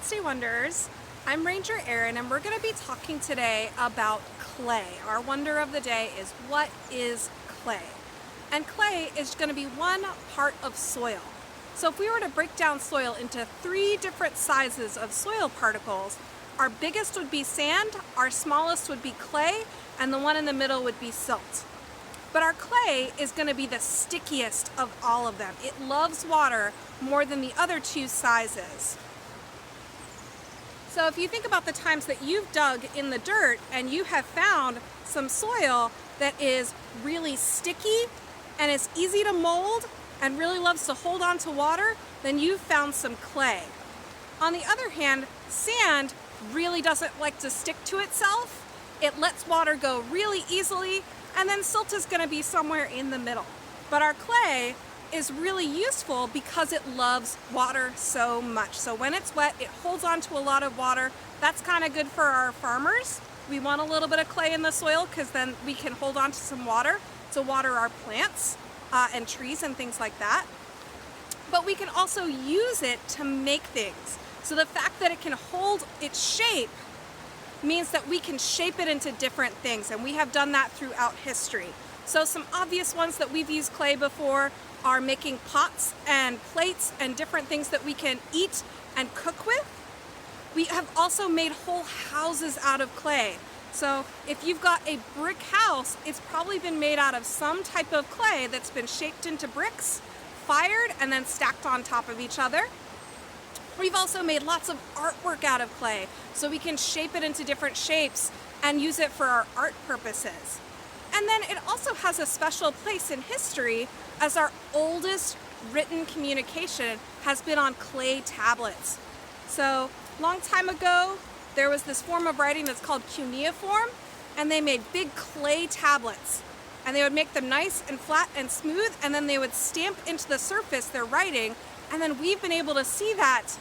Wednesday Wonders. I'm Ranger Erin and we're going to be talking today about clay. Our wonder of the day is, what is clay? And clay is going to be one part of soil. So if we were to break down soil into 3 different sizes of soil particles, our biggest would be sand, our smallest would be clay, and the one in the middle would be silt. But our clay is going to be the stickiest of all of them. It loves water more than the other 2 sizes. So if you think about the times that you've dug in the dirt and you have found some soil that is really sticky and is easy to mold and really loves to hold on to water, then you've found some clay. On the other hand, sand really doesn't like to stick to itself. It lets water go really easily, and then silt is going to be somewhere in the middle. But our clay is really useful because it loves water so much. So when it's wet, it holds on to a lot of water. That's kind of good for our farmers. We want a little bit of clay in the soil because then we can hold on to some water to water our plants and trees and things like that. But we can also use it to make things. So the fact that it can hold its shape means that we can shape it into different things, and we have done that throughout history. So some obvious ones that we've used clay before are making pots and plates and different things that we can eat and cook with. We have also made whole houses out of clay. So if you've got a brick house, it's probably been made out of some type of clay that's been shaped into bricks, fired, and then stacked on top of each other. We've also made lots of artwork out of clay, so we can shape it into different shapes and use it for our art purposes. And then it also has a special place in history, as our oldest written communication has been on clay tablets. So long time ago, there was this form of writing that's called cuneiform, and they made big clay tablets. And they would make them nice and flat and smooth, and then they would stamp into the surface their writing. And then we've been able to see that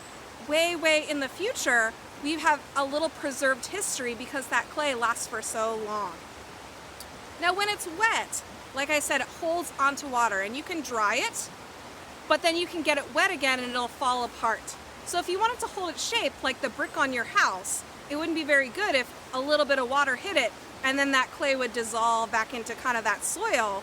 way in the future. We have a little preserved history because that clay lasts for so long. Now when it's wet, like I said, it holds onto water, and you can dry it, but then you can get it wet again and it'll fall apart. So if you wanted to hold its shape like the brick on your house, it wouldn't be very good if a little bit of water hit it and then that clay would dissolve back into kind of that soil.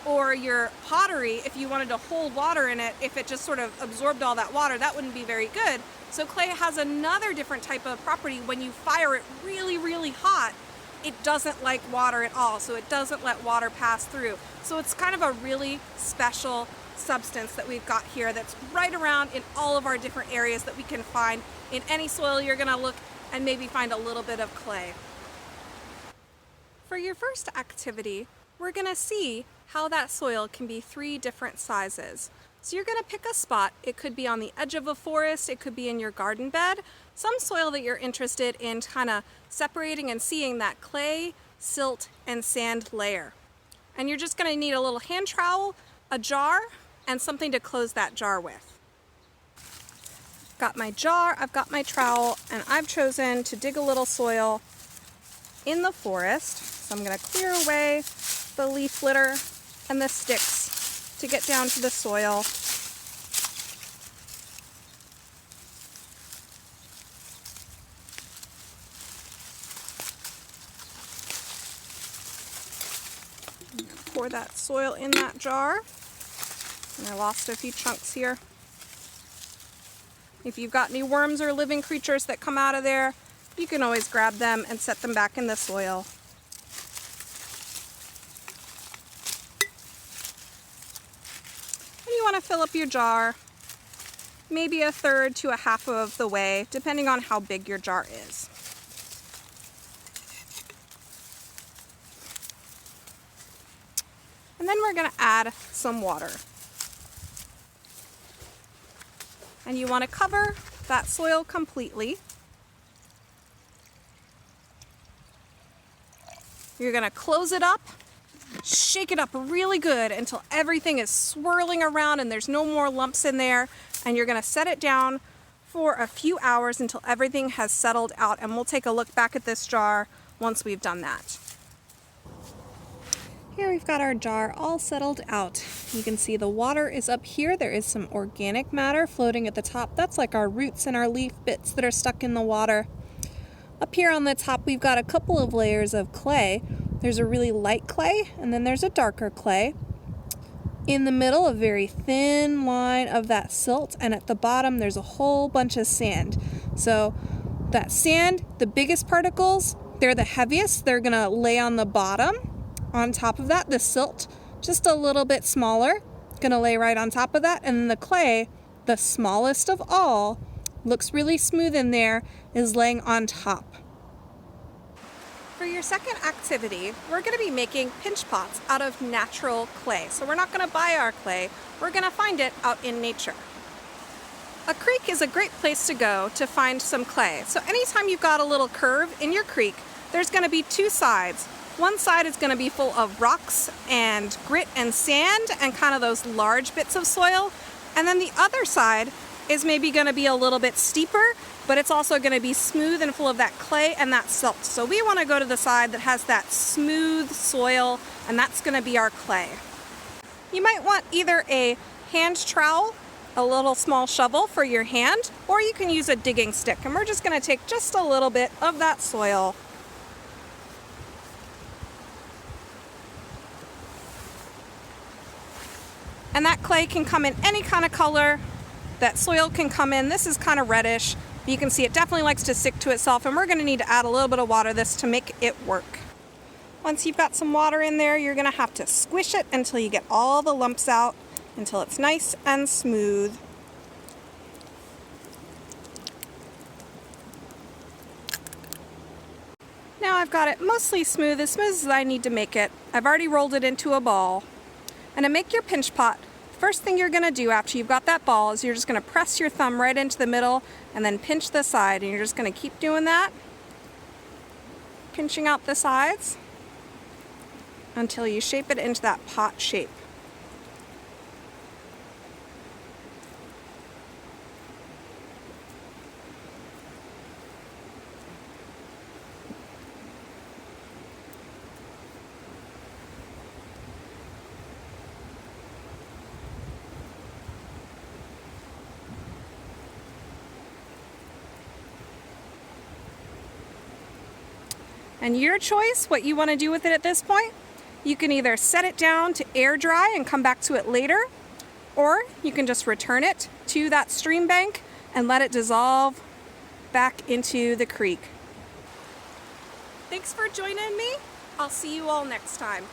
Or your pottery, if you wanted to hold water in it, if it just sort of absorbed all that water, that wouldn't be very good. So clay has another different type of property. When you fire it really hot, it doesn't like water at all, so it doesn't let water pass through. So it's kind of a really special substance that we've got here that's right around in all of our different areas that we can find. In any soil you're gonna look and maybe find a little bit of clay. For your first activity, we're gonna see how that soil can be 3 different sizes. So you're gonna pick a spot. It could be on the edge of a forest, it could be in your garden bed, some soil that you're interested in kind of separating and seeing that clay, silt, and sand layer. And you're just gonna need a little hand trowel, a jar, and something to close that jar with. Got my jar, I've got my trowel, and I've chosen to dig a little soil in the forest. So I'm gonna clear away the leaf litter and the sticks to get down to the soil. Pour that soil in that jar. And I lost a few chunks here. If you've got any worms or living creatures that come out of there, you can always grab them and set them back in the soil. You want to fill up your jar maybe 1/3 to 1/2 of the way, depending on how big your jar is. And then we're going to add some water. And you want to cover that soil completely. You're going to close it up. Shake it up really good until everything is swirling around and there's no more lumps in there. And you're going to set it down for a few hours until everything has settled out. And we'll take a look back at this jar once we've done that. Here we've got our jar all settled out. You can see the water is up here. There is some organic matter floating at the top. That's like our roots and our leaf bits that are stuck in the water. Up here on the top we've got a couple of layers of clay. There's a really light clay and then there's a darker clay. In the middle, a very thin line of that silt, and at the bottom there's a whole bunch of sand. So that sand, the biggest particles, they're the heaviest. They're gonna lay on the bottom. On top of that, the silt, just a little bit smaller, gonna lay right on top of that. And then the clay, the smallest of all, looks really smooth in there, is laying on top. For your second activity, we're gonna be making pinch pots out of natural clay. So we're not gonna buy our clay, we're gonna find it out in nature. A creek is a great place to go to find some clay. So anytime you've got a little curve in your creek, there's gonna be two sides. One side is going to be full of rocks and grit and sand and kind of those large bits of soil. And then the other side is maybe going to be a little bit steeper, but it's also going to be smooth and full of that clay and that silt. So we want to go to the side that has that smooth soil, and that's going to be our clay. You might want either a hand trowel, a little small shovel for your hand, or you can use a digging stick. And we're just going to take just a little bit of that soil. And that clay can come in any kind of color. That soil can come in, this is kind of reddish. You can see it definitely likes to stick to itself, and we're going to need to add a little bit of water to this to make it work. Once you've got some water in there, you're going to have to squish it until you get all the lumps out, until it's nice and smooth. Now I've got it mostly smooth as I need to make it. I've already rolled it into a ball. And to make your pinch pot, first thing you're going to do after you've got that ball is you're just going to press your thumb right into the middle and then pinch the side. And you're just going to keep doing that, pinching out the sides until you shape it into that pot shape. And your choice, what you want to do with it at this point. You can either set it down to air dry and come back to it later, or you can just return it to that stream bank and let it dissolve back into the creek. Thanks for joining me. I'll see you all next time.